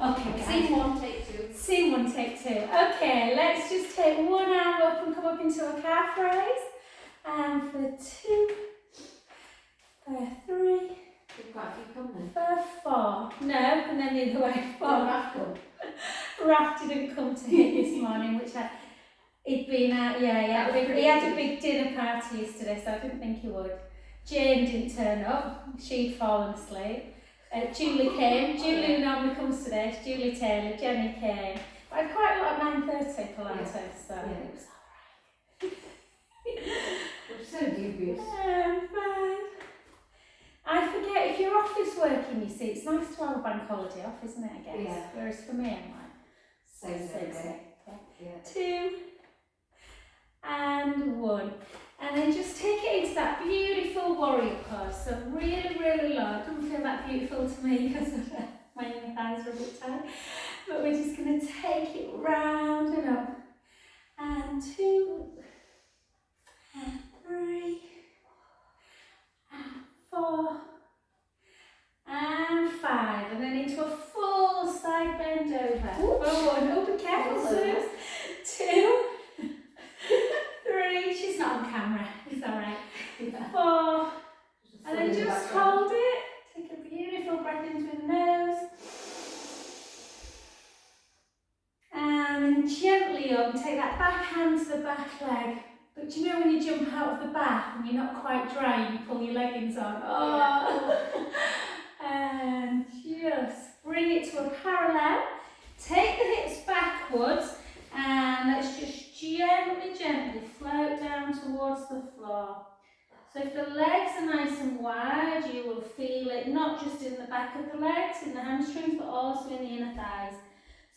Okay, guys. Scene 1, take 2. Scene 1, take 2. Okay, let's just take one arm up and come up into a calf raise. And for 2, for 3, You've got a few coming. for 4. No, and then the other way, 4. Raf come. Raf didn't come to hit this morning, which he'd been out, he had a big dinner party yesterday, so I didn't think he would. Jane didn't turn up, she'd fallen asleep. Julie came, Julie normally comes today, it's Julie Taylor, Jenny came. But I had quite a lot of 9:30 pilates, so it was alright. I'm so dubious. Fine. I forget, if you're office working, you see, it's nice to have a bank holiday off, isn't it, I guess? Yeah. Whereas for me, I'm like, Same day. Yeah. 2 and 1. And then just take it into that beautiful warrior pose. So really, really low. It doesn't feel that beautiful to me because my inner thighs are a bit tight. But we're just going to take it round and up. And 2 and 3 and 4 and 5. And then into a full side bend over. Oh, no, be careful, Suze. 2, 3, she's not on camera, it's alright. 4, and then just hold it. Take a beautiful breath in through the nose. And then gently up, take that back hand to the back leg. But you know when you jump out of the bath and you're not quite dry and you pull your leggings on? Oh! And just bring it to a parallel. Take the hips backwards and let's just gently float down towards the floor. So if the legs are nice and wide, you will feel it not just in the back of the legs, in the hamstrings, but also in the inner thighs.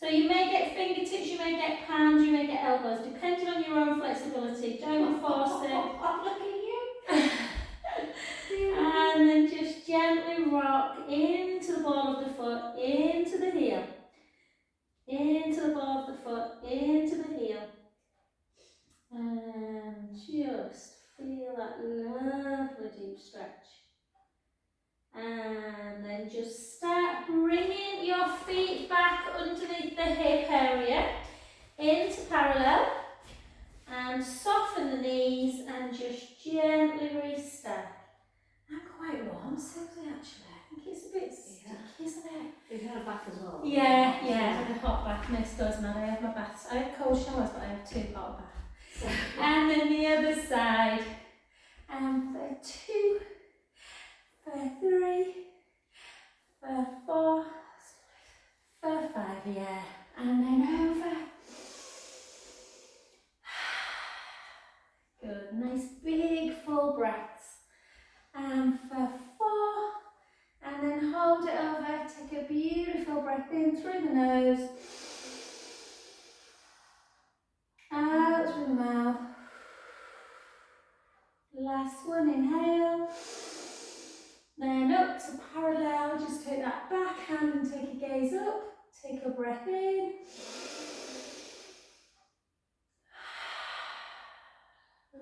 So you may get fingertips, you may get palms, you may get elbows, depending on your own flexibility. Don't force it. Look at you. And then just gently rock into the ball of the foot, into the heel. Into the ball of the foot, into the heel. And just feel that lovely deep stretch. And then just start bringing your feet back underneath the hip area into parallel. And soften the knees and just gently restart. I'm quite warm, Susie, actually. I think it's a bit sticky, isn't it? Have you had a bath as well? Yeah, I had a hot bath. Next door's mad. I have my baths. I have cold showers, but I have 2 hot baths. And then the other side. And for 2, for 3, for 4, for 5, yeah. And then over. Good, nice big full breaths. And for 4, and then hold it over. Take a beautiful breath in through the nose. Out through the mouth. Last one, inhale. Then up to parallel. Just take that back hand and take a gaze up. Take a breath in.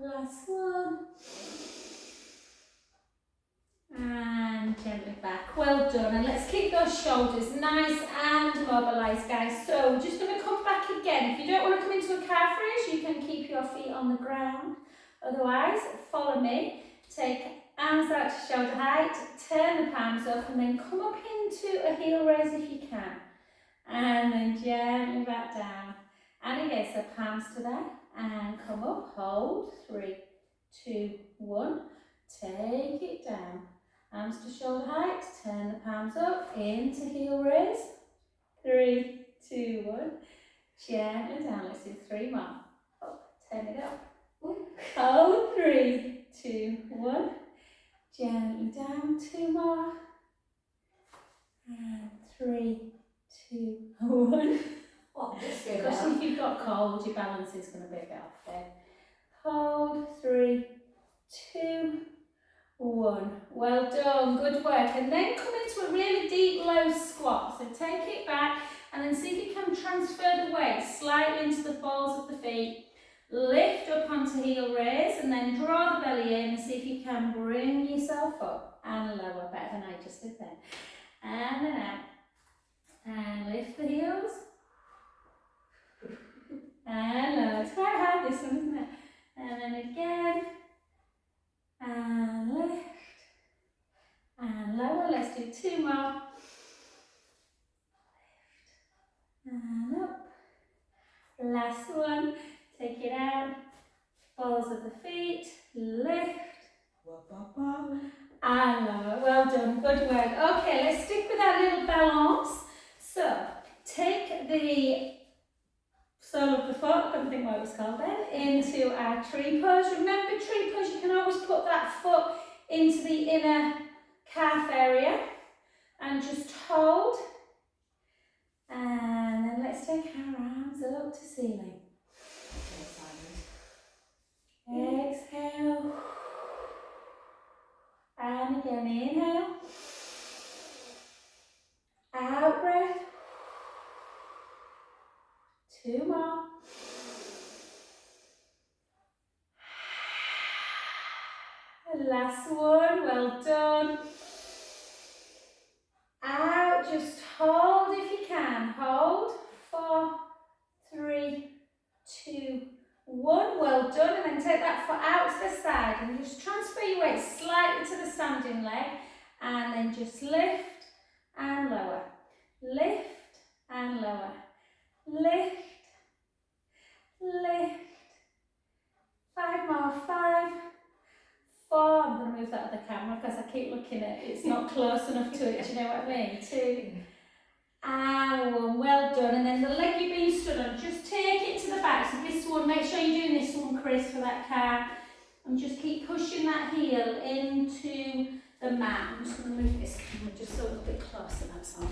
Last one. And gently back. Well done. And let's keep those shoulders nice and mobilised, guys. So we're just going to come back again. If you don't want to come into a calf raise, you can keep your feet on the ground. Otherwise, follow me. Take arms out to shoulder height. Turn the palms up and then come up into a heel raise if you can. And then gently back down. And again, so palms to there. And come up. Hold. 3, 2, 1. Take it down. Arms to shoulder height, turn the palms up, into heel raise. 3, 2, 1. Gently down, let's do 3 more. Up, turn it up. Hold, 3, 2, 1. Gently down, 2 more. And 3, 2, 1. Because if you've got cold, your balance is going to be a bit off then. Hold, 3, 2, 1. Well done, good work. And then come into a really deep low squat. So take it back and then see if you can transfer the weight slightly into the balls of the feet. Lift up onto heel raise and then draw the belly in and see if you can bring yourself up and lower, better than I just did then. And then out. And lift And up. Last one. Take it out. Balls of the feet. Lift. And lower. Well done. Good work. Okay, let's stick with our little balance. So, take the sole of the foot, I couldn't think what it was called then, into our tree pose. Remember tree pose, you can always put that foot into the inner calf area and just hold. And then let's take our arms up to ceiling. Exhale. And again, inhale. Out breath. 2 more. Last one, well done. Out, just hold if you can. Hold. 4, 3, 2, 1. Well done. And then take that foot out to the side and just transfer your weight slightly to the standing leg. And then just lift and lower. Lift and lower. Lift. Lift. 5 more. 5, 4. I'm going to move that other camera because I keep looking at it. It's not close enough to it. Do you know what I mean? 2. And 1. Well done. And then the leg you've been stood on, just take it to the back. So this one, make sure you're doing this one, Chris, for that car. And just keep pushing that heel into the mat. I'm just going to move this camera just a little bit closer, that's all.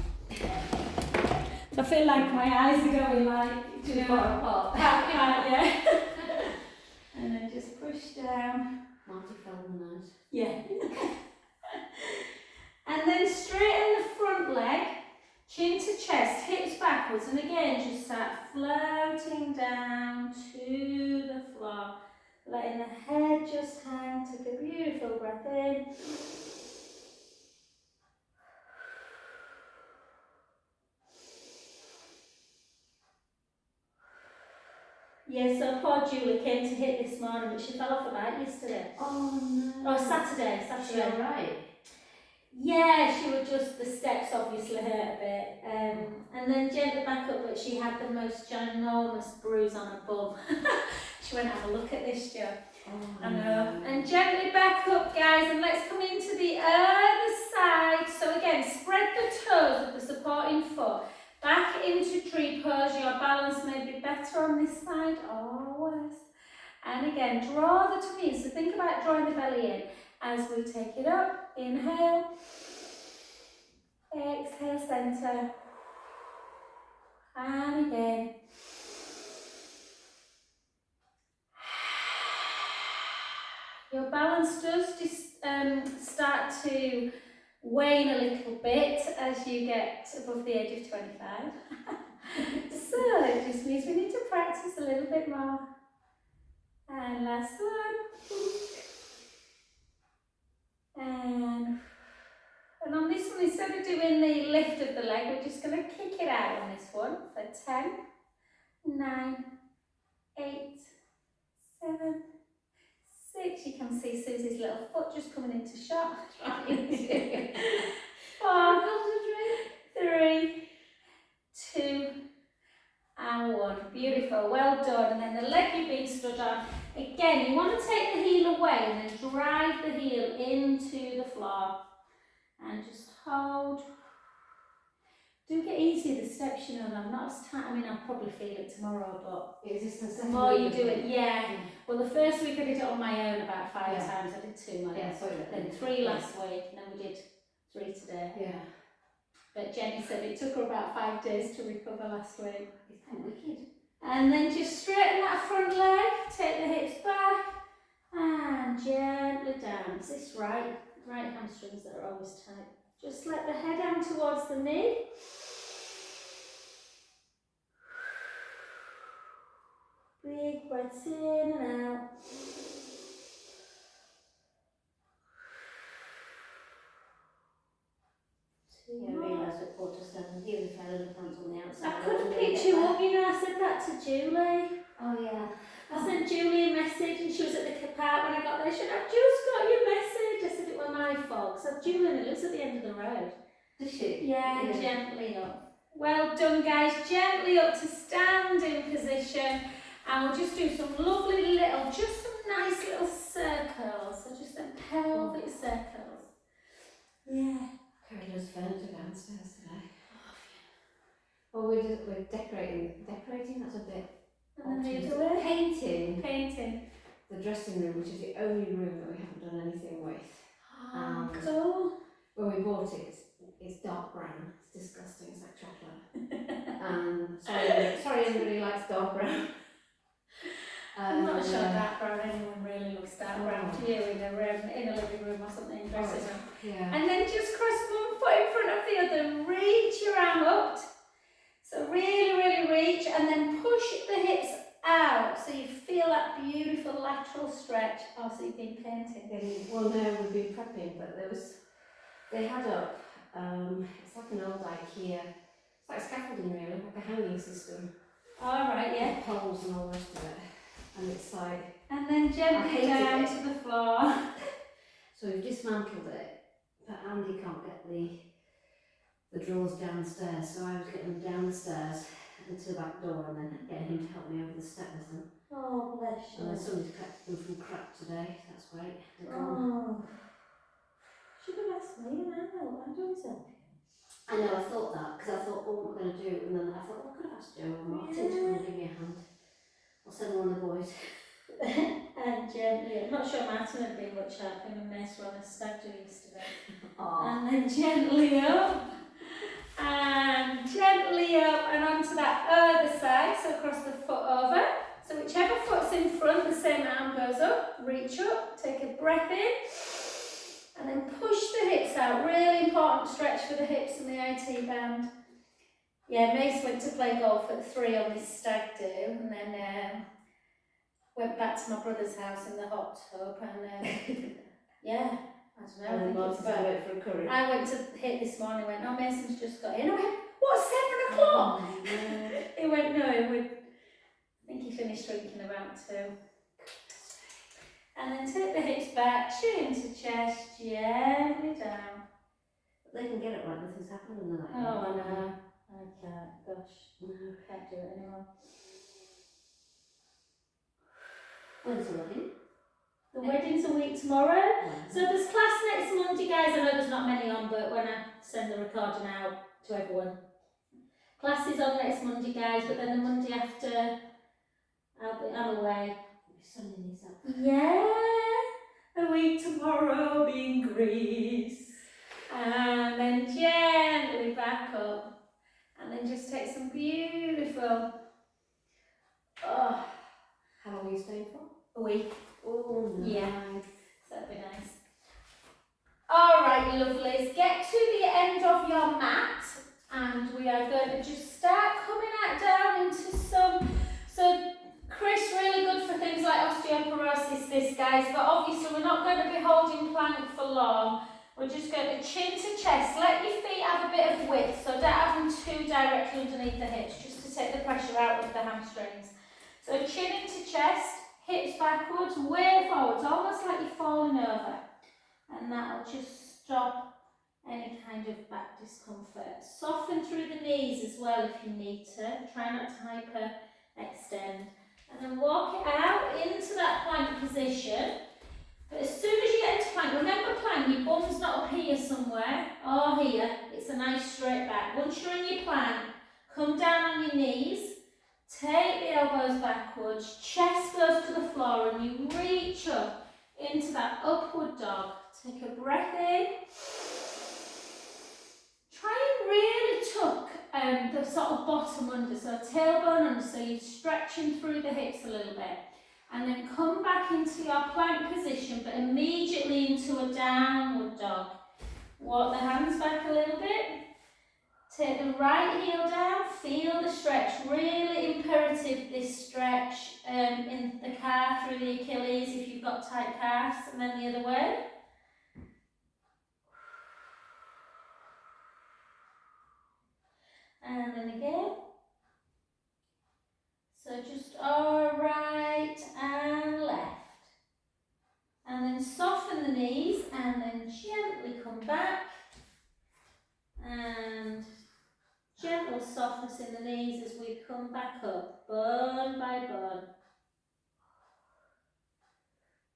So I feel like my eyes are going like, do you know what? Yeah. And then just push down. Marty fell on the nose. Yeah. And then straighten the front leg, chin to chest, hips backwards, and again just start floating down to the floor. Letting the head just hang. Take a beautiful breath in. Yeah, so poor Julie came to hit this morning, but she fell off a bike yesterday. Oh no. Oh, Saturday. She alright? Yeah, she would just, the steps obviously hurt a bit. And then gently back up, but she had the most ginormous bruise on her bum. She went, have a look at this, Jo. Oh, I know. And gently back up, guys, and let's come into the other side. So again, spread the toes of the supporting foot. Back into tree pose. Your balance may be better on this side or worse. And again, draw the tummy in. So think about drawing the belly in as we take it up. Inhale. Exhale, center. And again. Your balance does start to wane a little bit as you get above the age of 25. So it just means we need to practice a little bit more. And last one. And on this one, instead of doing the lift of the leg, we're just going to kick it out on this one for 10, 9, 8, 7, 6. You can see Susie's little foot just coming into shot. 4, 3, 2, and 1. Beautiful, well done. And then the leg you've been stood on. Again, you want to take the heel away and then drive the heel into the floor. And just hold. Do get easier the steps, you know, I'm not as tight. I mean, I'll probably feel it tomorrow, but the more you do it, yeah. Well, the first week I did it on my own about 5 times. I did 2 months. Yeah, sorry. Then 3 last week, and then we did 3 today. Yeah. But Jenny said it took her about 5 days to recover last week. It's kind of wicked. And then just straighten that front leg, take the hips back, and gently down. Is this right? Right hamstrings that are always tight. Just let the head down towards the knee. Big breaths in and out. Yeah, I realised at 7:15 he was fell in the pants on the outside. I couldn't pick you up, you know, I said that to Julie. Oh yeah. I sent Julie a message and she was at the park when I got there. She said, I've just got your message. I said it was my fault. So Julie lives at the end of the road. Does she? Yeah, gently up. Well done, guys. Gently up to standing position. And we'll just do some lovely little, just some nice little circles. So just them pelvic circles. Yeah. Carried us furniture downstairs today. Well, we're decorating, that's a bit. And then the other way. Painting the dressing room, which is the only room that we haven't done anything with. Cool. When we bought it, it's dark brown. It's disgusting. It's like chocolate. Sorry, everybody likes dark brown. I'm not sure dark brown anyone really loves dark brown to you in a living room or something, dressing room. Yeah. And then just cross one foot in front of the other, reach your arm up. So really, really reach, and then push the hips out so you feel that beautiful lateral stretch. Oh, so you've been painting. Well, no, we've been prepping, but they had up, it's like an old IKEA, it's like scaffolding really, like a hanging system. All right, yeah. With poles and all the rest of it. And it's like... And then gently down to the floor. So we've dismantled it, but Andy can't get the drawers downstairs, so I was getting them downstairs and to the back door and then getting him to help me over the step with them. Oh, bless you. And then somebody's collected them from crap today, that's great. Oh. Should have asked me and I'm doing something. I know, I thought that, because I thought, what am I going to do? And then I thought, I could have asked Joe or Martin to come and give me a hand. I'll send one of the boys. And gently, I'm not sure Martin had been much help, him and Mace were on a stag do yesterday. And then gently up. And gently up and onto that other side, so across the foot over. So whichever foot's in front, the same arm goes up, reach up, take a breath in, and then push the hips out. Really important stretch for the hips and the IT band. Yeah, Mace went to play golf at 3 on this stag do, and then went back to my brother's house in the hot tub, and yeah. I don't know. I went to hit this morning, went, oh, Mason's just got in. I went, what, 7 o'clock? He went, no, I think he finished drinking about 2. And then take the hips back, chin to chest, gently down. But they can get it right, nothing's happened in the night. Oh, I know. I can't, gosh, can't do it anymore. When's the wedding? The wedding's a week tomorrow. So there's class next Monday, guys. I know there's not many on, but when I send the recording out to everyone. Class is on next Monday, guys, but then the Monday after, I'm away. Sunning these up. Yeah, a week tomorrow I'll be in Greece. And then gently back up. And then just take some beautiful, how long are you staying for? A week. Oh, nice. Yeah, so that'd be nice. Alright, lovelies, get to the end of your mat and we are going to just start coming down into some, so Chris, really good for things like osteoporosis, this guys, but obviously we're not going to be holding plank for long. We're just going to chin to chest, let your feet have a bit of width, so don't have them too directly underneath the hips, just to take the pressure out of the hamstrings. So chin into chest, hips backwards, way forwards, almost like you're falling over. And that'll just stop any kind of back discomfort. Soften through the knees as well if you need to. Try not to hyper extend. And then walk it out into that plank position. But as soon as you get into plank, remember plank, your bum's not up here somewhere or here. It's a nice straight back. Once you're in your plank, come down on your knees. Take the elbows backwards, chest goes to the floor and you reach up into that upward dog. Take a breath in. Try and really tuck the sort of bottom under, so tailbone under, so you're stretching through the hips a little bit. And then come back into your plank position, but immediately into a downward dog. Walk the hands back a little bit. Take the right heel down, feel the stretch, really imperative this stretch in the calf through the Achilles if you've got tight calves, and then the other way. And then again. So just all right and left. And then soften the knees and then gently come back. And gently gentle softness in the knees as we come back up, bone by bone.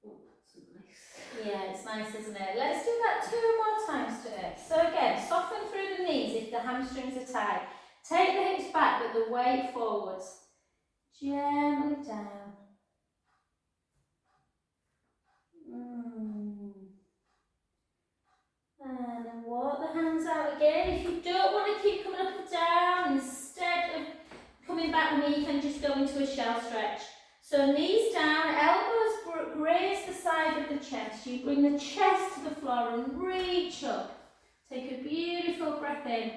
Oh, that's nice. Yeah, it's nice, isn't it? Let's do that 2 more times today. So again, soften through the knees if the hamstrings are tight. Take the hips back with the weight forwards. Gently down. And then walk the hands out again. If you don't want to keep coming up and down, instead of coming back with me, you can just go into a shell stretch. So knees down, elbows graze the side of the chest. You bring the chest to the floor and reach up. Take a beautiful breath in.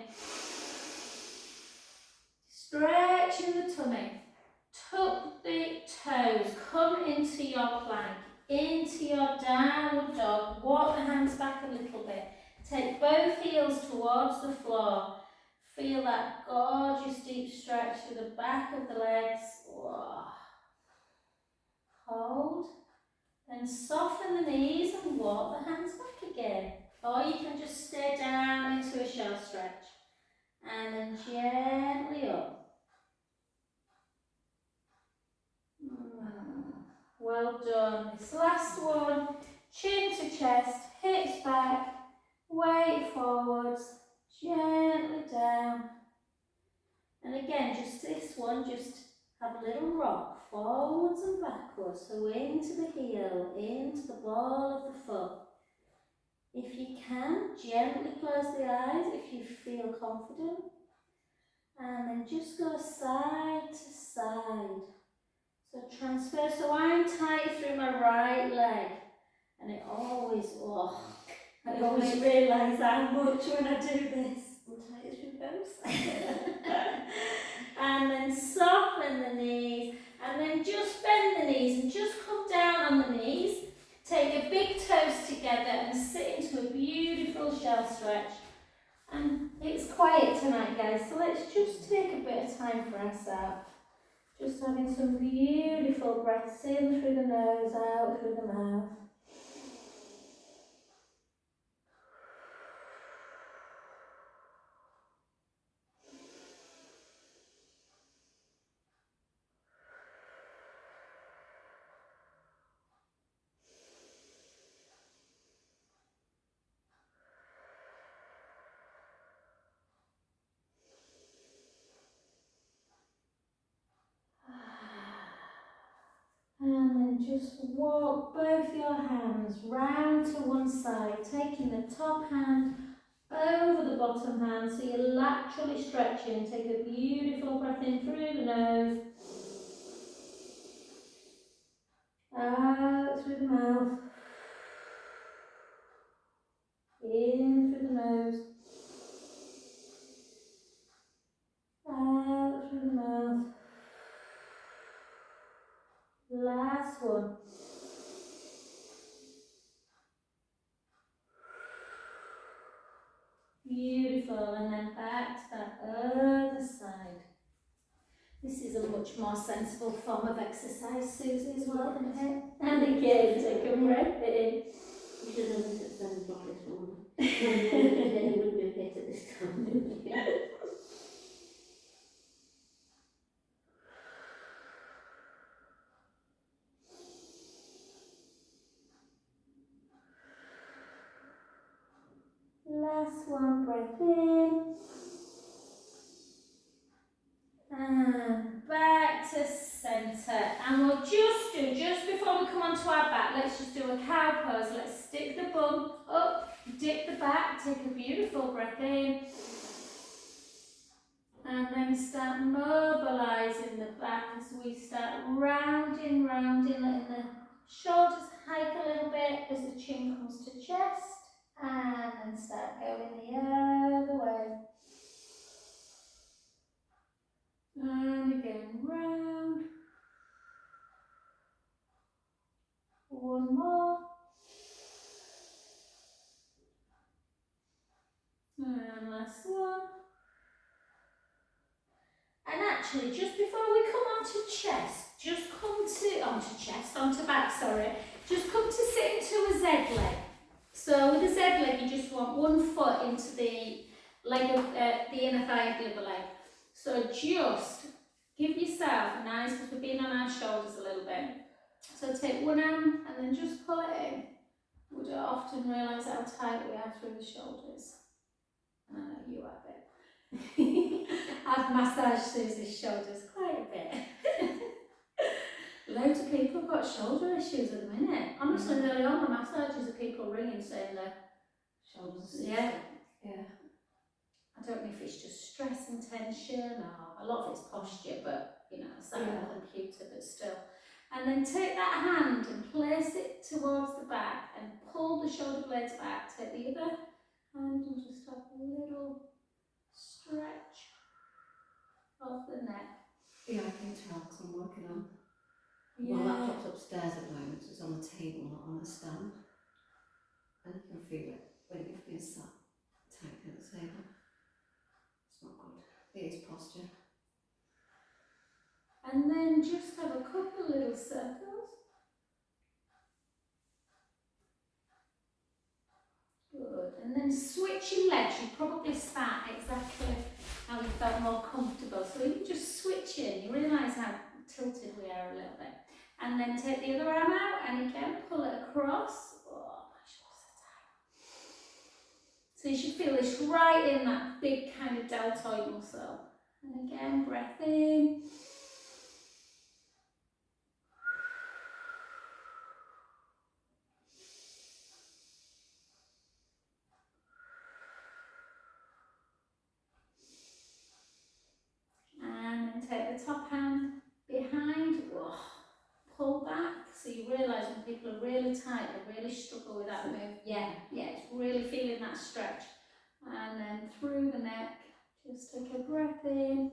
Stretching the tummy. Tuck the toes. Come into your plank. Into your downward dog. Walk the hands back a little bit. Take both heels towards the floor. Feel that gorgeous deep stretch through the back of the legs. Whoa. Hold. Then soften the knees and walk the hands back again. Or you can just stay down into a shell stretch. And then gently up. Well done. This last one, chin to chest, hips back, weight forwards, gently down. And again, just this one, just have a little rock, forwards and backwards. So into the heel, into the ball of the foot. If you can, gently close the eyes if you feel confident. And then just go side to side. So transfer, so I'm tight through my right leg, and it always, I always realise how much when I do this. I'm tight through both. And then soften the knees, and then just bend the knees and just come down on the knees. Take your big toes together and sit into a beautiful shell stretch. And it's quiet tonight, guys, so let's just take a bit of time for ourselves. Just having some beautiful breaths in through the nose, out through the mouth. And then just walk both your hands round to one side, taking the top hand over the bottom hand, so you're laterally stretching. Take a beautiful breath in through the nose, out through the mouth, in through the nose, out through the mouth. Last one. Beautiful, and then back to that other side. This is a much more sensible form of exercise, Susie, as well, isn't it? And again, take a breath in. You should have looked at 7 o'clock this morning. It wouldn't be fit at this time. Last one, breath in. And back to centre. And we'll just before we come onto our back, let's just do a cow pose. Let's stick the bum up, dip the back, take a beautiful breath in. And then start mobilising the back as we start rounding, letting the shoulders hike a little bit as the chin comes to chest. And then start going the other way. And again, round. One more. And last one. And actually, just before we come onto chest, just come to, onto back, sorry. Just come to sit into a Z leg. So with a Z leg, you just want one foot into the leg of the inner thigh of the other leg. So just give yourself a nice, because we've been on our shoulders a little bit. So take one arm and then just pull it in. We don't often realise how tight we are through the shoulders. I know you have it. I've massaged Susie's shoulders quite a bit. Loads of people have got shoulder issues at the minute. Honestly, nearly all my massages are people ringing saying their shoulders are Yeah. I don't know if it's just stress and tension, or a lot of it's posture, but you know, it's on the computer, but still. And then take that hand and place it towards the back and pull the shoulder blades back. Take the other hand and just have a little stretch of the neck. Yeah, I can tell because I'm working on. Yeah. My laptop's upstairs at the moment, so it's on the table, not on a stand. And you can feel it when you've been sat tightly at the table. It's not good. It is posture. And then just have a couple of little circles. Good. And then switching legs. You probably sat exactly how you felt more comfortable. So you just switch in. You realise how tilted we are a little bit. And then take the other arm out and again pull it across. Oh, my shoulders are tight. So you should feel this right in that big kind of deltoid muscle. And again, breath in. And then take the top hand behind. Whoa. Pull back, so you realise when people are really tight, they really struggle with that move. Yeah, it's really feeling that stretch. And then through the neck, just take a breath in.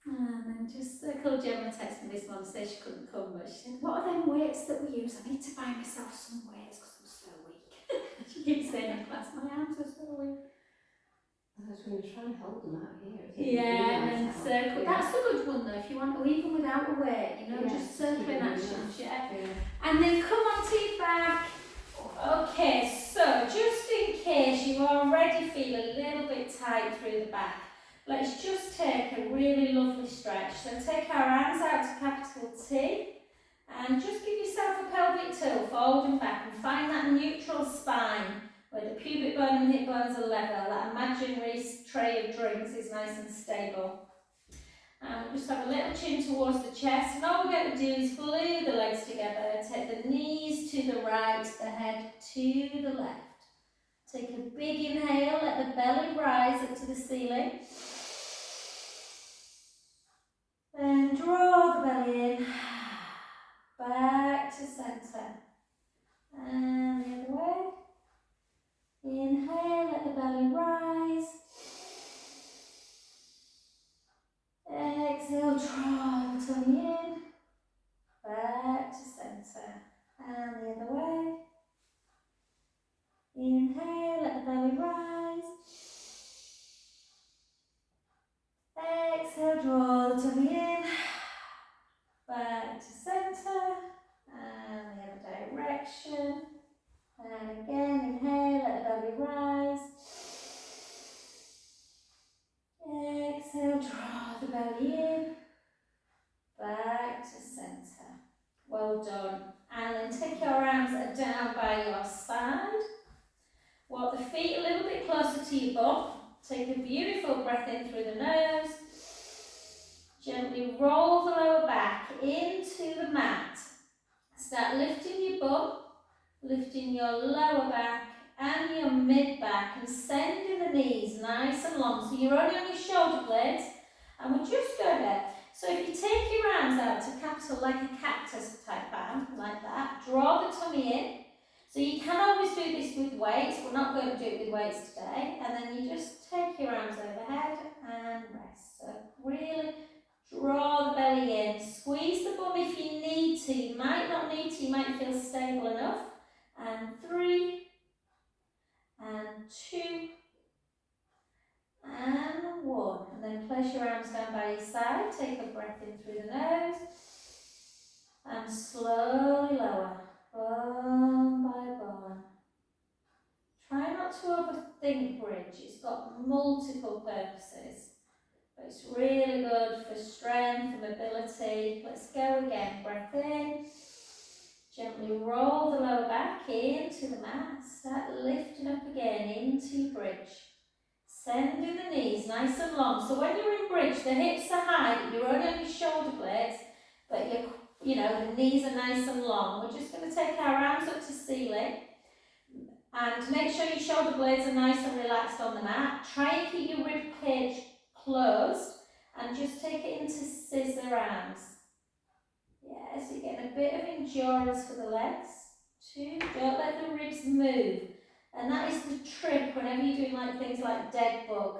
And then just circle. Gemma texted me this morning, said she couldn't come, but she said, what are them weights that we use? I need to buy myself some weights because I'm so weak. She keeps saying in class, my arms are so weak. That's when you're trying to hold them out here. Yeah, and then circle. Yeah. That's a good one though, if you want to, even without a weight, you know, just circling actions, yeah. And then come onto your back. Okay, so just in case you already feel a little bit tight through the back, let's just take a really lovely stretch. So take our hands out to capital T and just give yourself a pelvic tilt forward and back and find that neutral spine where the pubic bone and hip bones are level. That imaginary tray of drinks is nice and stable. And we'll just have a little chin towards the chest. And all we're going to do is glue the legs together. Take the knees to the right, the head to the left. Take a big inhale, let the belly rise up to the ceiling. Then draw the belly in, back to centre. And the other way. Inhale, let the belly rise. Exhale, draw the tummy in, back to centre. And the other way. Inhale, let the belly rise. Exhale, draw the tummy in, back to centre. And the other direction. And again, inhale, let the belly rise. Exhale, draw the belly in, back to centre. Well done. And then take your arms down by your side. Walk the feet a little bit closer to your bum. Take a beautiful breath in through the nose. Gently roll the lower back into the mat. Start lifting your bum, lifting your lower back and your mid back and sending the knees nice and long. So you're only on your shoulder blades and we'll just go there. So if you take your arms out to capital like a cactus type arm, like that, draw the tummy in. So you can always do this with weights. We're not going to do it with weights today. And then you just take your arms overhead and rest. So really draw the belly in. Squeeze the bum if you need to. You might not need to. You might feel stable enough. And 3, and 2, and 1. And then place your arms down by your side. Take a breath in through the nose. And slowly lower, bone by bone. Try not to overthink bridge. It's got multiple purposes. But it's really good for strength and mobility. Let's go again. Breath in. Gently roll the lower back into the mat. Start lifting up again into your bridge. Sending the knees nice and long. So when you're in bridge, the hips are high, you're only on your shoulder blades, but the knees are nice and long. We're just going to take our arms up to ceiling and make sure your shoulder blades are nice and relaxed on the mat. Try and keep your rib cage closed and just take it into scissor rounds. Yeah, so you're getting a bit of endurance for the legs. 2, don't let the ribs move. And that is the trick whenever you're doing like things like dead bug,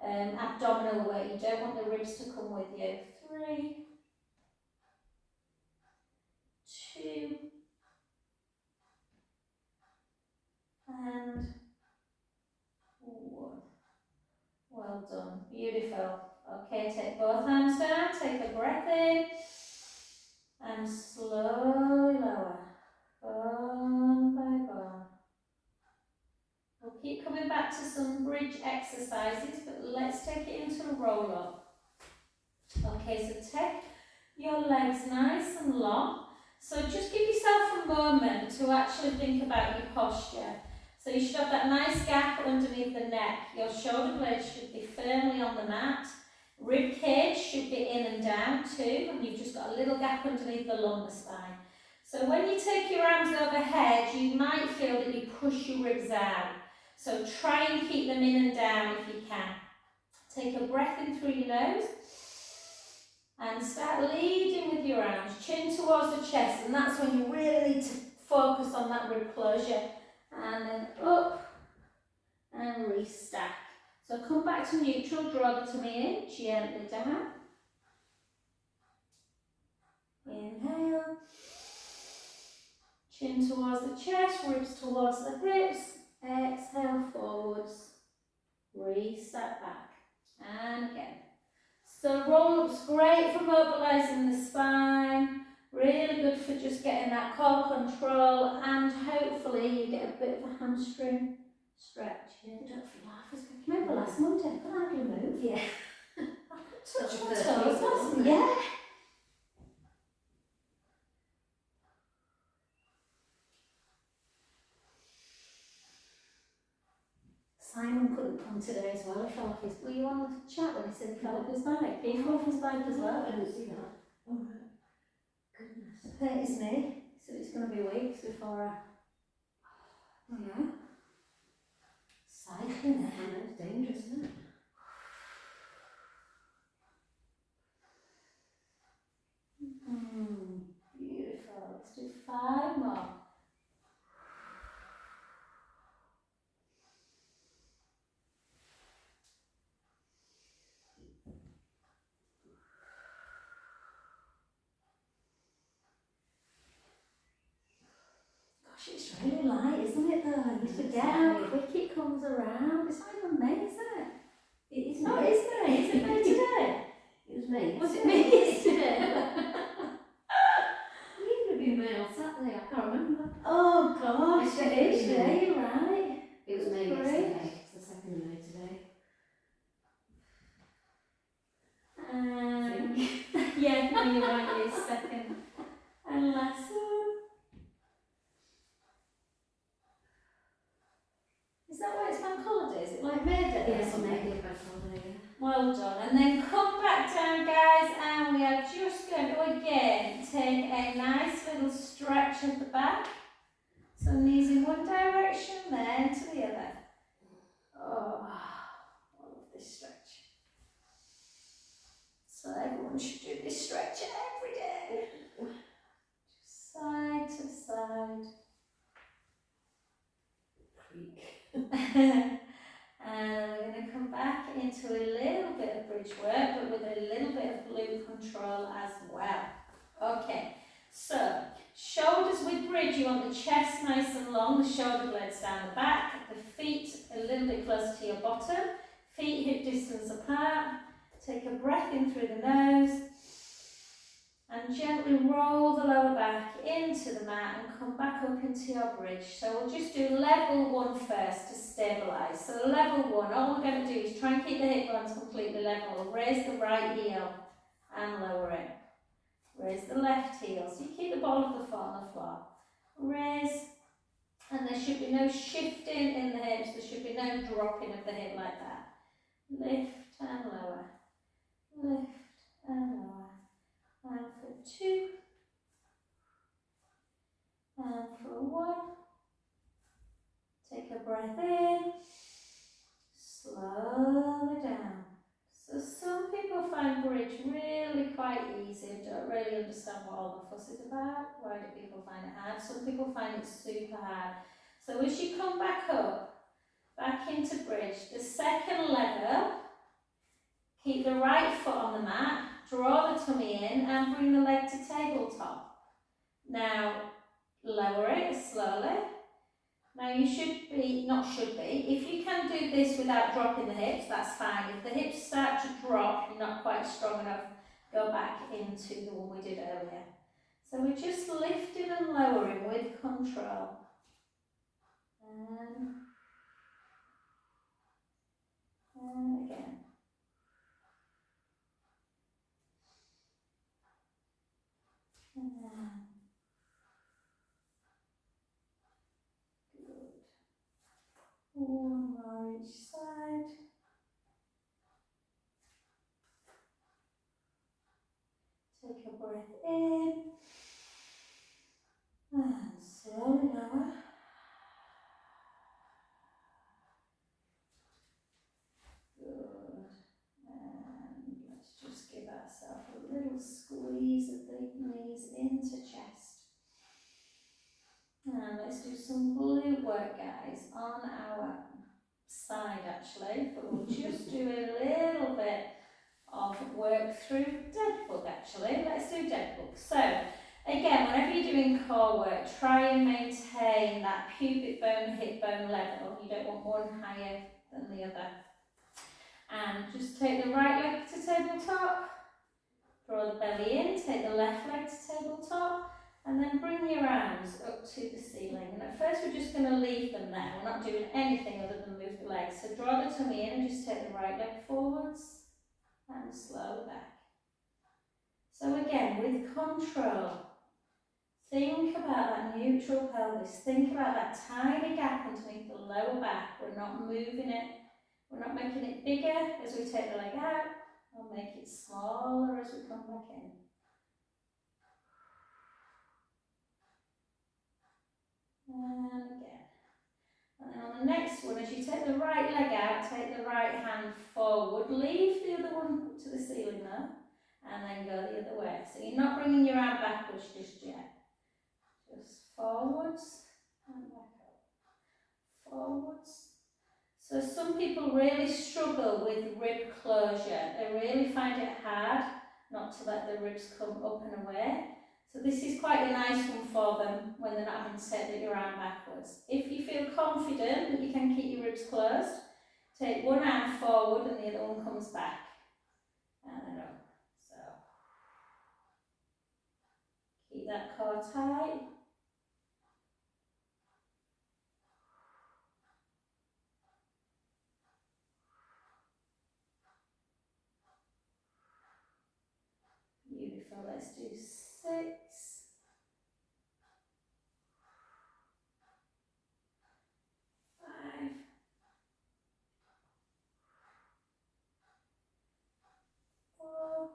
abdominal weight. You don't want the ribs to come with you. 3, 2, and 1. Well done, beautiful. Okay, take both hands down, take a breath in, and slowly lower, bone by bone. We'll keep coming back to some bridge exercises, but let's take it into a roll up. Okay, so take your legs nice and long. So just give yourself a moment to actually think about your posture. So you should have that nice gap underneath the neck. Your shoulder blades should be firmly on the mat. Rib cage should be in and down too, and you've just got a little gap underneath the lumbar spine. So when you take your arms overhead, you might feel that you push your ribs out. So try and keep them in and down if you can. Take a breath in through your nose and start leading with your arms, chin towards the chest, and that's when you really need to focus on that rib closure. And then up and restack. So come back to neutral, draw the tummy in, gently down. Inhale. Chin towards the chest, ribs towards the hips. Exhale forwards. Restack back. And again. So roll-up's great for mobilising the spine. Really good for just getting that core control, and hopefully you get a bit of a hamstring stretch here. Don't feel half as good. Remember last Monday, I could hardly move. Yeah. I could touch my toes, wasn't it? Yeah. Simon couldn't come today as well. He fell off his. Were you on the chat when he said he fell off his bike? He fell off his bike as well. I didn't see that. Oh my goodness. Hurt his knee, so it's going to be weeks before I don't know. Cycling there. I know, it's dangerous, isn't it? Beautiful. Let's do 5 more. Gosh, it's really light, isn't it though? You forget how quick it comes around. It's not even May, is it? It is No, May. it is May. Is it May today? It was May. Was it May yesterday? It would be May on Saturday, I can't remember. Oh gosh, it is. Yeah, you're right. It was May Great. yesterday. It's the 2nd of May today. Yeah, no, you're right, it's 2nd. And last one. Is that why it's bank holiday? Is it like May Day? Yes, May Day bank holiday. Well done. And then come back down, guys, and we are just going to again take a nice little stretch of the back. So knees in one direction, then to the other. Oh, I love this stretch. So everyone should do this stretch every day. Just side to side. Creak. And we're going to come back into a little bit of bridge work, but with a little bit of glute control as well. Okay, so shoulders with bridge, you want the chest nice and long, the shoulder blades down the back, the feet a little bit closer to your bottom, feet hip distance apart. Take a breath in through the nose and gently roll the lower back into the mat and come back up into your bridge. So we'll just do level 1 first to stabilise. So level 1, all we're going to do is try and keep the hip bones completely level. Raise the right heel and lower it. Raise the left heel. So you keep the ball of the foot on the floor. Raise, and there should be no shifting in the hips. There should be no dropping of the hip like that. Lift and lower. Lift and lower. And for 2. And for 1. Take a breath in. Slowly down. So some people find bridge really quite easy and don't really understand what all the fuss is about. Why do people find it hard? Some people find it super hard. So as you come back up, back into bridge, the second level, keep the right foot on the mat, draw the tummy in and bring the leg to tabletop. Now lower it slowly. Now you should be, if you can do this without dropping the hips, that's fine. If the hips start to drop, you're not quite strong enough, go back into the one we did earlier. So we're just lifting and lowering with control. And again. And good. One more each side. Take a breath in. And slowly lower. Good. And let's just give ourselves a little squeeze of the knees into chest. And let's do some glute work, guys, on our side actually, but we'll just do a little bit of work through dead bug actually. Let's do dead bug. So again, whenever you're doing core work, try and maintain that pubic bone, hip bone level. You don't want one higher than the other. And just take the right leg to tabletop, draw the belly in, take the left leg to tabletop, and then bring your arms up to the ceiling. And at first we're just going to leave them there. We're not doing anything other than move the legs. So draw the tummy in and just take the right leg forwards and slow back. So again, with control, think about that neutral pelvis. Think about that tiny gap underneath the lower back. We're not moving it. We're not making it bigger as we take the leg out. We'll make it smaller as we come back in. And again. And then on the next one, as you take the right leg out, take the right hand forward. Leave the other one to the ceiling now. And then go the other way. So you're not bringing your arm backwards just yet. Just forwards and back up. Forwards. So some people really struggle with rib closure. They really find it hard not to let the ribs come up and away. So this is quite a nice one for them when they're not having to take your arm backwards. If you feel confident that you can keep your ribs closed, take one arm forward and the other one comes back. And then up. So keep that core tight. Beautiful. Let's do 6. 5. 4.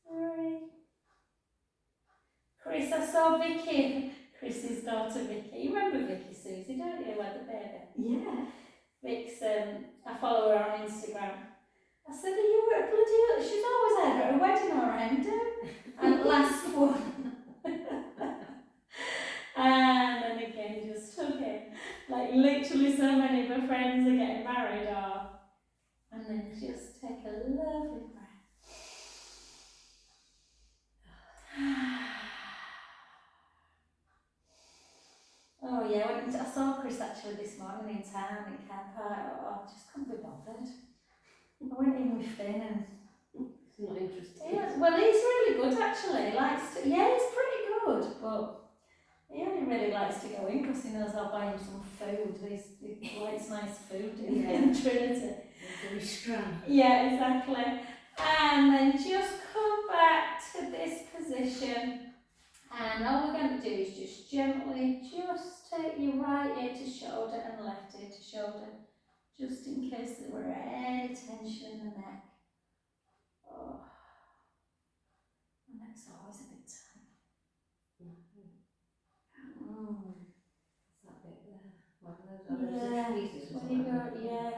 3. Chris, I saw Vicky. Chris's daughter Vicky. You remember Vicky, Susie, don't you? About the baby. Yeah. Vic's, I follow her on Instagram. I said, are you at bloody... She's always either at a wedding or a hen do. And last one. And then again, just took it. Like literally so many of her friends are getting married or... And then just take a lovely breath. Oh yeah, I saw Chris this actually this morning in town in car park. I just couldn't be bothered. I went in with Finn and It's not interesting. yeah, well, he's really good actually. He likes to, yeah, he's pretty good, but he only really likes to go in because he knows I'll buy him some food. He likes nice food in Trinity. Very strong. Yeah, exactly. And then just come back to this position. And all we're going to do is just gently just take your right ear to shoulder and left ear to shoulder. Just in case there were any tension in the neck. Oh. My neck's always a bit tight. Mm. That bit there. Well, Yeah, when you go, yeah.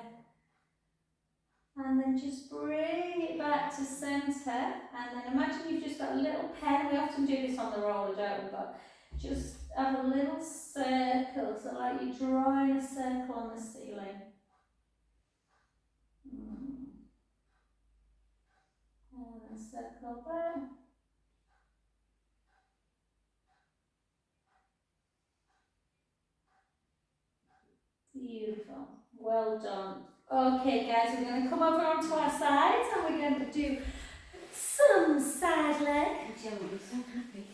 And then just bring it back to centre, and then imagine you've just got a little pen. We often do this on the roller, don't we? But just have a little circle, so like you're drawing a circle on the ceiling. And then circle back. Beautiful. Well done. Okay guys, we're going to come over onto our sides and we're going to do some side leg. Jill will be so happy.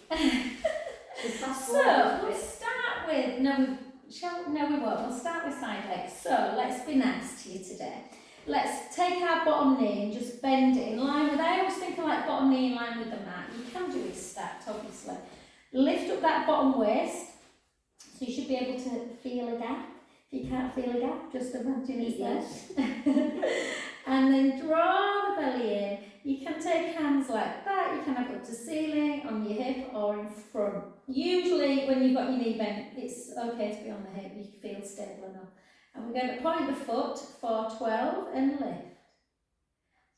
So, we'll start with, no we won't, we'll start with side legs. So, let's be nice to you today. Let's take our bottom knee and just bend it in line with, I always think of like bottom knee in line with the mat. You can do it stacked, obviously. Lift up that bottom waist, so you should be able to feel a gap. If you can't feel a gap, just imagine it's there. And then draw the belly in. You can take hands like that, you can have it up to ceiling, on your hip or in front. Usually when you've got your knee bent, it's okay to be on the hip, you feel stable enough. And we're going to point the foot for 12 and lift.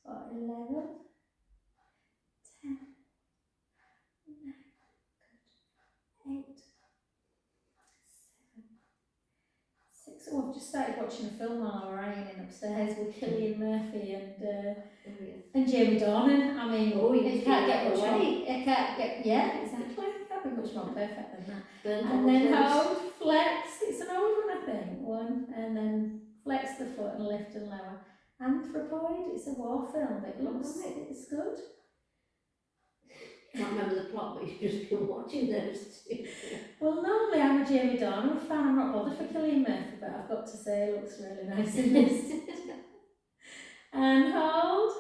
So 11, 10, 9, 8, 7, 6. Oh, I've just started watching a film while I was ironing upstairs with Cillian Murphy and Jamie Dornan. I mean, it can't get much more. It can't get, yeah, exactly. It can't be much more perfect than that. And then hold, flex. It's an old one, I think. One, and then flex the foot and lift and lower. Anthropoid. It's a war film. It looks, it's good. I can't remember the plot, but you've just been watching those two. Well, normally I'm a Jamie Dornan fan. I'm not bothered for Cillian Murphy, but I've got to say it looks really nice in this. And hold.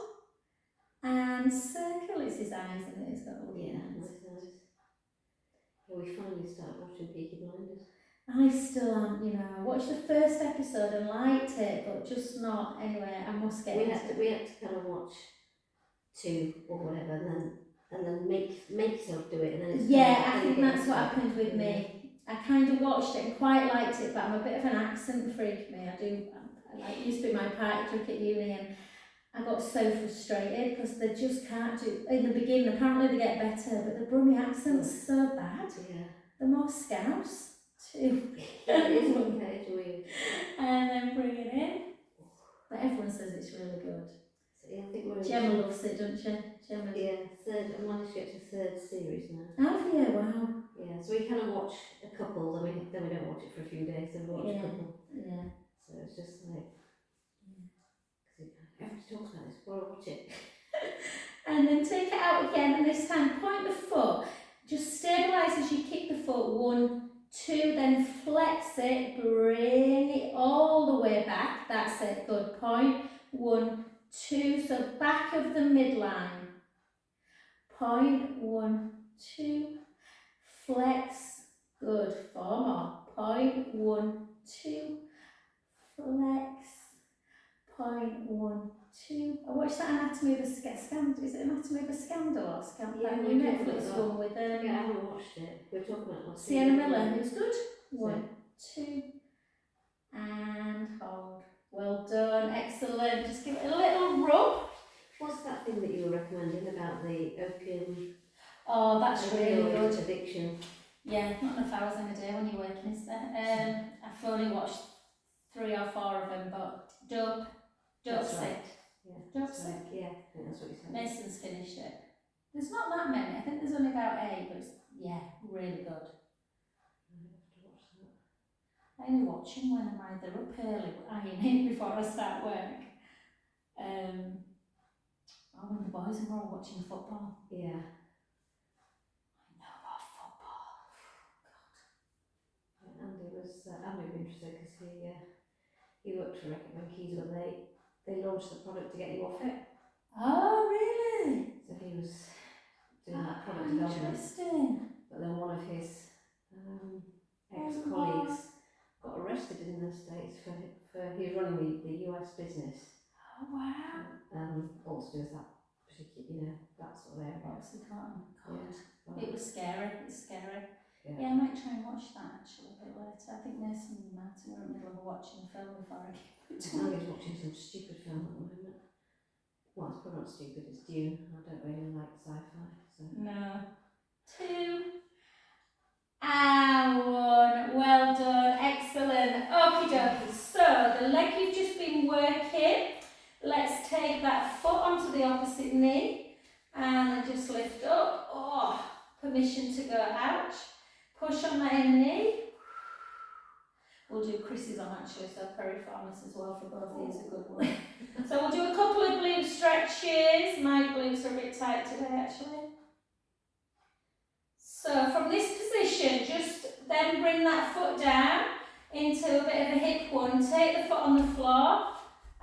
And circle. It's his eyes, and it's got all the eyes. Yeah, we finally started watching Peaky Blinders. I still am, you know. I watched the first episode and liked it, but just not. Anyway, I must get We had to kind of watch 2 or whatever, and then make yourself do it, and then it's I think that's what happened with me. I kind of watched it and quite liked it, but I'm a bit of an accent freak. I used to be my party trick at uni, and I got so frustrated because they just can't do. In the beginning, apparently they get better, but the Brummie accent's so bad. Yeah. They're more Scouse too. It is okay, it's weird. And then bring it in. But everyone says it's really good. So, yeah, I think we're Gemma loves it, doesn't she? I managed to get to 3rd series now. Have you? Wow. Yeah, so we kind of watch a couple, then we don't watch it for a few days, then we watch a couple. Yeah. So it's just like, everybody talks about this, we'll watch it. And then take it out again, and this time point the foot. Just stabilise as you kick the foot. 1, 2, then flex it, bring it all the way back. That's it, good point. 1, 2, so back of the midline. Point, 1, 2, flex, good. 4 more. Point, 1, 2, flex. Point, 1, 2. I watched that Anatomy of a Scandal. Is it Anatomy of a Scandal or Scandal? Yeah, that new Netflix one with I haven't watched it. We're talking about last Sienna Miller. It was good. 1, 2, and hold. Well done, excellent. Just give it a little rub. What's that thing that you were recommending about the opium? Oh, that's really good. Addiction. Yeah, not enough hours in a day when you're working, is there? I've only watched 3 or 4 of them, but Dope Sick. Right. Yeah. Dope Sick. Right. Yeah, I think that's what you said. Mason's finished it. There's not that many. I think there's only about 8, but it's, really good. I only watch him when I'm either up early ironing before I start work. Or when the boys are all watching football. Yeah. I know about football. Andy was interested because he worked for Reckitt Monkeys when they launched the product to get you off it. Oh, really? So he was doing that product development. Interesting. But then one of his ex-colleagues got arrested in the States for he was running the US business. Oh, wow. All to do with that particular, that sort of area. Oxycontin. God. Yeah, It was scary. It's scary. yeah. Yeah, I might try and watch that actually a bit later. I think Mason and Martin were in the middle of watching a film before I came. Andy's watching some stupid film at the moment. Well, it's probably not stupid, it's Dune. I don't really like sci-fi, so. No. 2 and 1. Well done. Excellent. Okie dokie. So, the leg you've just been working, let's take that foot onto the opposite knee and then just lift up. Oh, permission to go. Ouch. Push on that inner knee. We'll do Chris's on actually, so piriformis as well for both of these, a good one. So we'll do a couple of glute stretches. My glutes are a bit tight today actually. So from this position, just then bring that foot down into a bit of a hip one. Take the foot on the floor,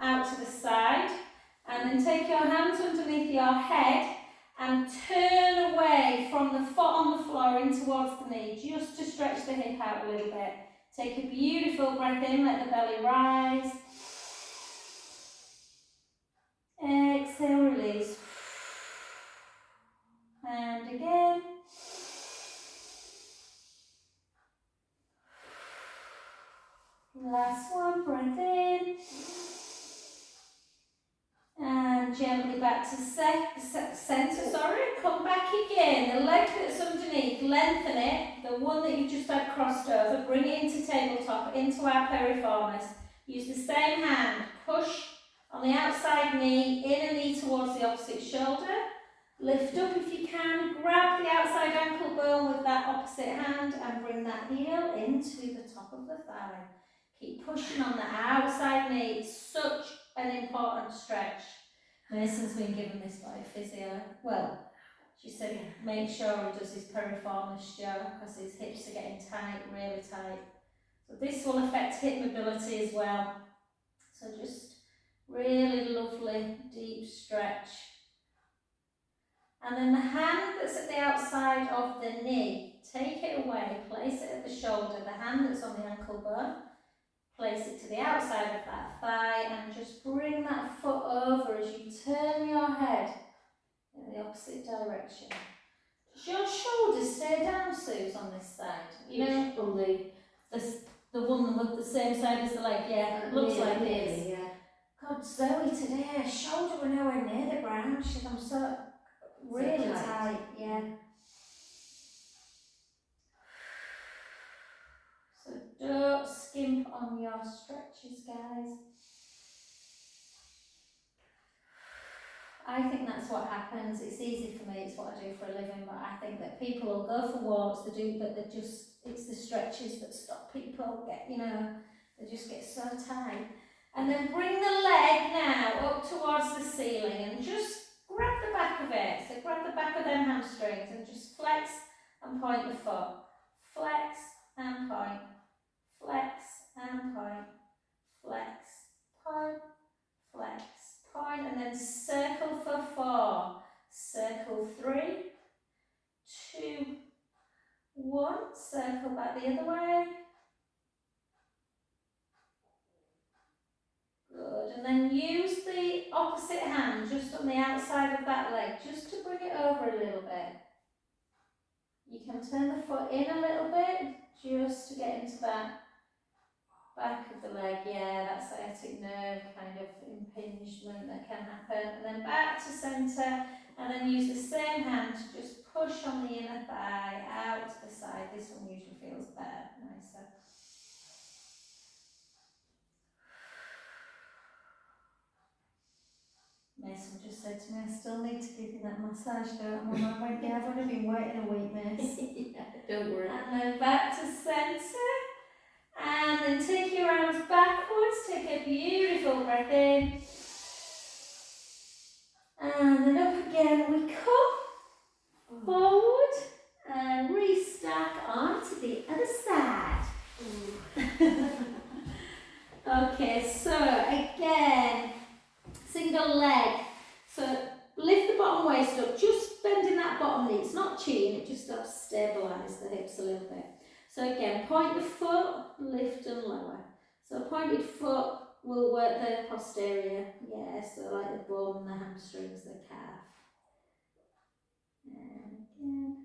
out to the side, and then take your hands underneath your head and turn away from the foot on the floor in towards the knee, just to stretch the hip out a little bit. Take a beautiful breath in, let the belly rise. Exhale, release. And again. Last one, breath in. And gently back to centre, come back again. The leg that's underneath, lengthen it. The one that you've just had crossed over, bring it into tabletop, into our piriformis. Use the same hand, push on the outside knee, inner knee towards the opposite shoulder. Lift up if you can, grab the outside ankle bone with that opposite hand and bring that heel into the top of the thigh. Keep pushing on the outside knee, it's such an important stretch. Mason's been given this by a physio. Well, she said make sure he does his piriformis, Joe, because his hips are getting tight, really tight. So this will affect hip mobility as well. So just really lovely deep stretch. And then the hand that's at the outside of the knee, take it away, place it at the shoulder, the hand that's on the ankle bone. Place it to the outside of that thigh and just bring that foot over as you turn your head in the opposite direction. Does your shoulders stay down, Suze, on this side? You know, on the one with the same side as the leg, yeah, looks like it is. Yeah. God, Zoe today, her shoulder were nowhere near the ground. She said, I'm so really tight, yeah. So don't skimp on your stretches, guys. I think that's what happens. It's easy for me, it's what I do for a living, but I think that people will go for walks, but it's the stretches that stop people they just get so tight. And then bring the leg now up towards the ceiling and just grab the back of it. So grab the back of them hamstrings and just flex and point the foot. Flex and point. Flex and point, flex, point, flex, point, and then circle for 4, circle 3, 2, 1, circle back the other way. Good, and then use the opposite hand just on the outside of that leg, just to bring it over a little bit. You can turn the foot in a little bit, just to get into that back of the leg, yeah, that sciatic nerve kind of impingement that can happen. And then back to centre, and then use the same hand to just push on the inner thigh, out to the side. This one usually feels better, nicer. Mason just said to me, I still need to give you that massage, don't I? Mum, I went, yeah, I've only been waiting a week, Miss. Yeah, don't worry. And then back to centre. And then take your arms backwards, take a beautiful breath in. And then up again we come forward and restack onto the other side. Okay, so again, single leg. So lift the bottom waist up, just bending that bottom knee. It's not chin, it just helps stabilise the hips a little bit. So again, point the foot, lift and lower. So pointed foot will work the posterior. Yeah, so like the bum, the hamstrings, the calf. And again.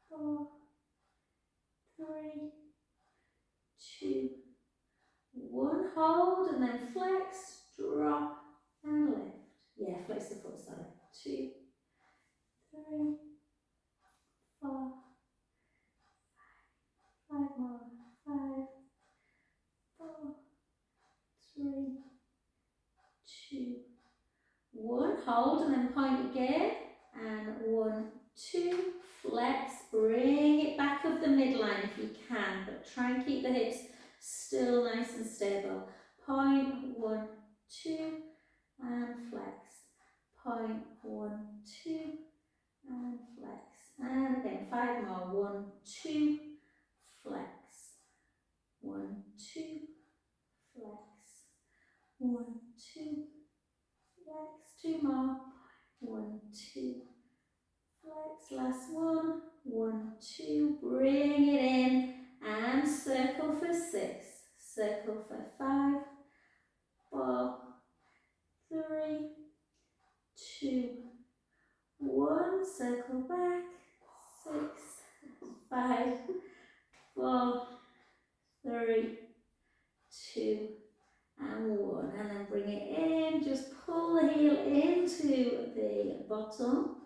4, 3, 2, 1. Hold and then flex, drop and lift. Yeah, flex the foot, sorry. 2, 3, 4, 5 more. 5, 4, 3, 2, 1. Hold and then point again. And 1, 2. Flex. Bring it back up the midline if you can, but try and keep the hips still nice and stable. Point, 1, 2, and flex. Point, 1, 2, and flex. And again, 5 more. 1, 2, flex. 1, 2, flex. 1, 2, flex. 2 more. 1, 2, flex. Last one. 1, 2. Bring it in and circle for 6. Circle for 5, 4, 3, 2, 1. Circle back. 6, 5, 4, 3, 2, and 1. And then bring it in. Just pull the heel into the bottom.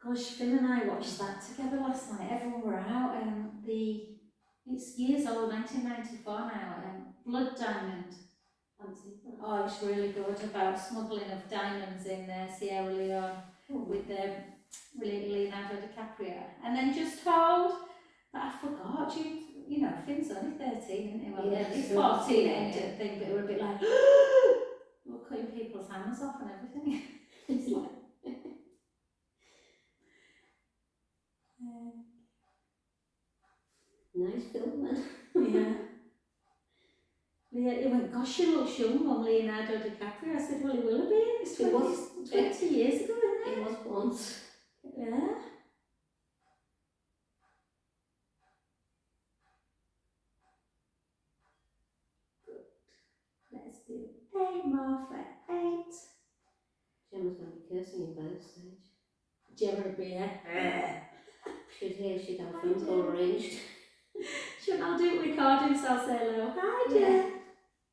Gosh, Finn and I watched that together last night. Everyone were out. It's years old, 1994 now. Blood Diamond. Oh, it's really good about smuggling of diamonds in Sierra Leone with Leonardo DiCaprio. And then just hold, but I forgot, you know, Finn's only 13, isn't he? Well, yeah, he's he's 14 and thing, but it were a bit like, we're cutting people's hands off and everything. It's like, nice film then. yeah. He went, gosh, you look young, Mum, Leonardo DiCaprio. I said, well, he will have been. It's 20 years ago, isn't it? It was once. Yeah. Good. Let's do 8 more for 8. Gemma's going to be cursing you by this stage. Gemma would be She'd hear she'd have a phone call arranged. I'll do recording, so I'll say hello. Hi, Jem.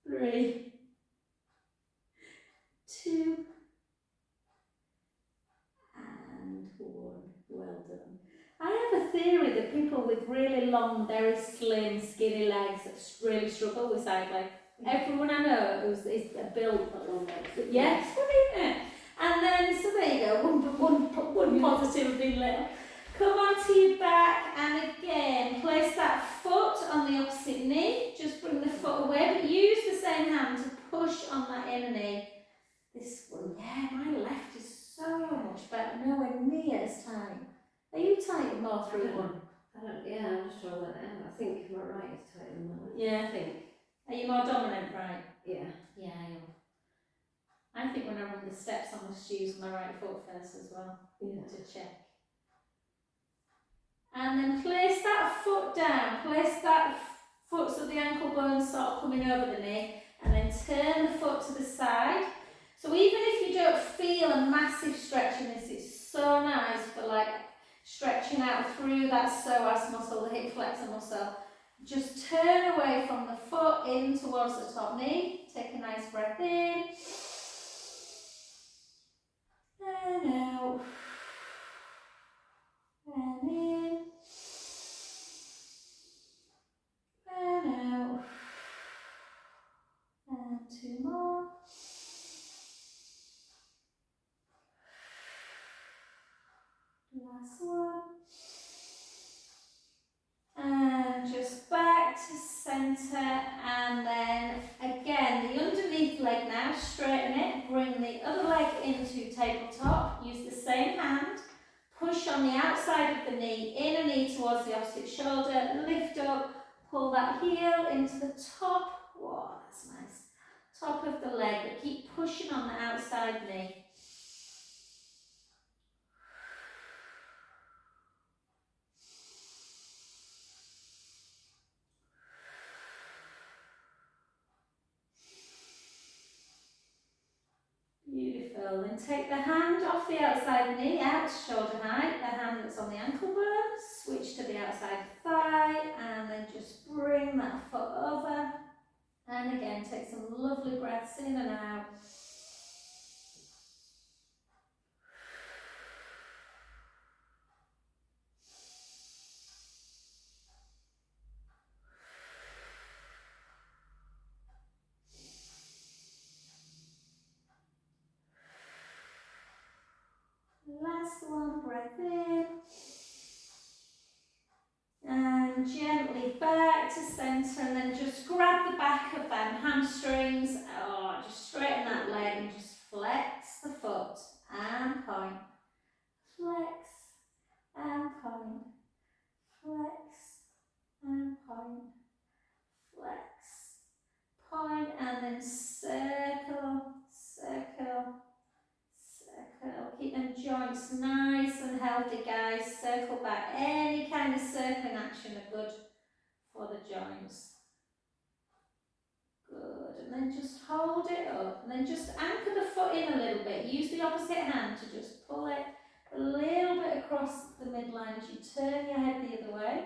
3, 2, and 1. Well done. I have a theory that people with really long, very slim, skinny legs really struggle with side leg. Everyone I know is built for long legs. Yes, isn't it? And then, so there you go, one positive being little. Come onto your back and again, place that foot on the opposite knee. Just bring the foot away, but use the same hand to push on that inner knee. This one, yeah, my left is so much better, nowhere near as tight. Are you tight more through one? Yeah, I'm just trying that out. I think my right is tighter than my left. Yeah, I think. Are you more dominant, right? Yeah. Yeah, I am. I think when I run the steps, I must use my right foot first as well, to check. And then place that foot down, place that foot so the ankle bone's sort of coming over the knee, and then turn the foot to the side. So even if you don't feel a massive stretch in this, it's so nice for like stretching out through that psoas muscle, the hip flexor muscle. Just turn away from the foot in towards the top knee. Take a nice breath in. And out. And in. And out. And 2 more. Last one. And just back to centre, and then again the underneath leg now, straighten it, bring the other leg into tabletop, use the same hand, push on the outside of the knee, inner knee towards the opposite shoulder, lift up, pull that heel into the top, whoa that's nice, top of the leg, but keep pushing on the outside knee. Beautiful. Then take the hand off the outside knee, out to shoulder height, the hand that's on the ankle bone, switch to the outside thigh, and then just bring that foot over. And again, take some lovely breaths in and out. Last one, breath in. And gently back to centre, and then just grab the back of them hamstrings. Oh, just straighten that leg and just flex the foot and point. Flex and point. Flex and point. Flex, point, and then circle, circle. Circle. Keep them joints nice and healthy, guys. Circle back. Any kind of circling action are good for the joints. Good. And then just hold it up. And then just anchor the foot in a little bit. Use the opposite hand to just pull it a little bit across the midline as you turn your head the other way.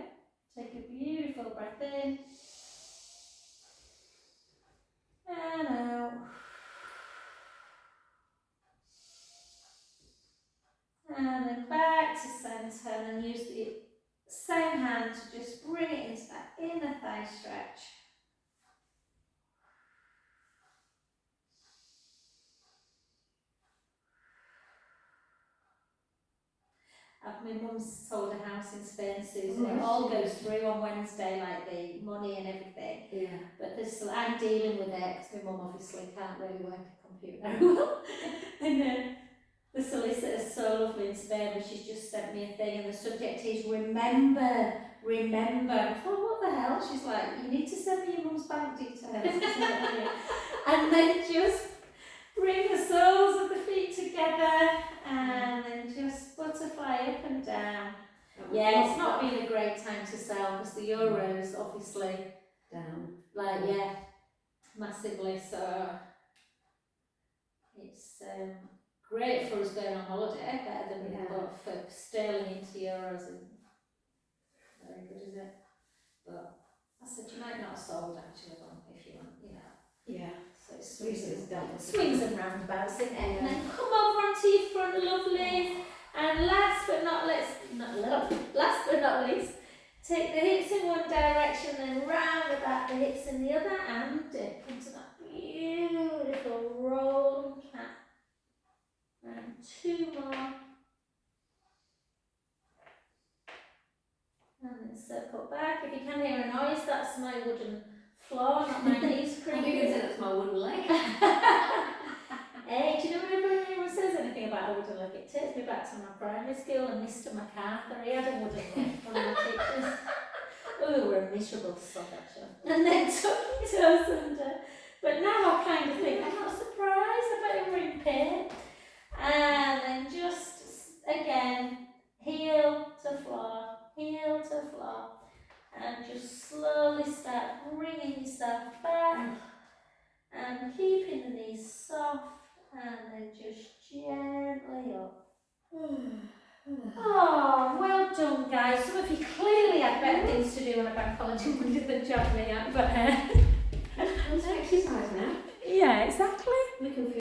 Take a beautiful breath in. And out. And then back to centre, and then use the same hand to just bring it into that inner thigh stretch. My mum's sold a house in Spain, Susan. It all goes through on Wednesday, like the money and everything. Yeah. But I'm dealing with it because my mum obviously can't really work a computer very well. And the solicitor's so lovely in Spain, but she's just sent me a thing, and the subject is remember, remember. I thought, what the hell? She's like, you need to send me your mum's bank details. And then just bring the soles of the feet together, and then just butterfly up and down. Yeah, it's not been a great time to sell because the euro's obviously down. Like, yeah, massively. So it's great for us going on holiday, better than we thought. For sterling into euros isn't very good, is it? But I said you might not have sold actually, if you want, you know. Yeah. So it Swings and roundabouts, isn't it? And then come over onto your front, lovely. And last but not least, take the hips in one direction, then round the back, the hips in the other, and dip into that beautiful rolling cat. And two more. And then circle back. If you can hear a noise, that's my wooden floor, not my knees creaking. I think it's that's my wooden leg. Hey, do you know whenever anyone says anything about a wooden leg, it takes me back to my primary school and Mr. MacArthur. He had a wooden leg, one of my teachers. Oh, we're a miserable sod actually. And then tuck your toes under. But now I kind of think, I'm not surprised, I bet you were in pain. And then just, again, heel to floor, and just slowly start bringing yourself back and keeping the knees soft, and then just gently up. Oh, well done, guys. Some of you clearly had better things to do on a bank holiday Monday than job me out, but Let's exercise now. yeah, exactly. We can